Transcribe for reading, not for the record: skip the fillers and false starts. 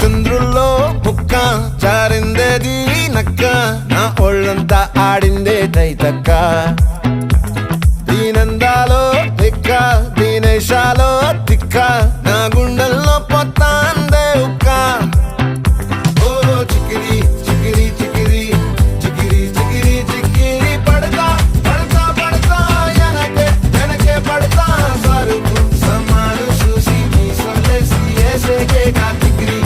చంద్రుల్లో బుక్క జారిందేది నక్క నా ఒళ్ళంతా ఆడిందే తైతక్క దీనందాలో తిక్క దీనేశాలో తిక్క నా గుండెల్లో పొత్తాందే ఉక్క ఓ చికిరి చికిరి చికిరి చికిరి చికిరి చికిరి పడతా పడతా పడతా ఎనకే ఎనకే పడతా సరుకు సమాను చూసి మీ సొల్లేసి ఏసేకే కా చికిరి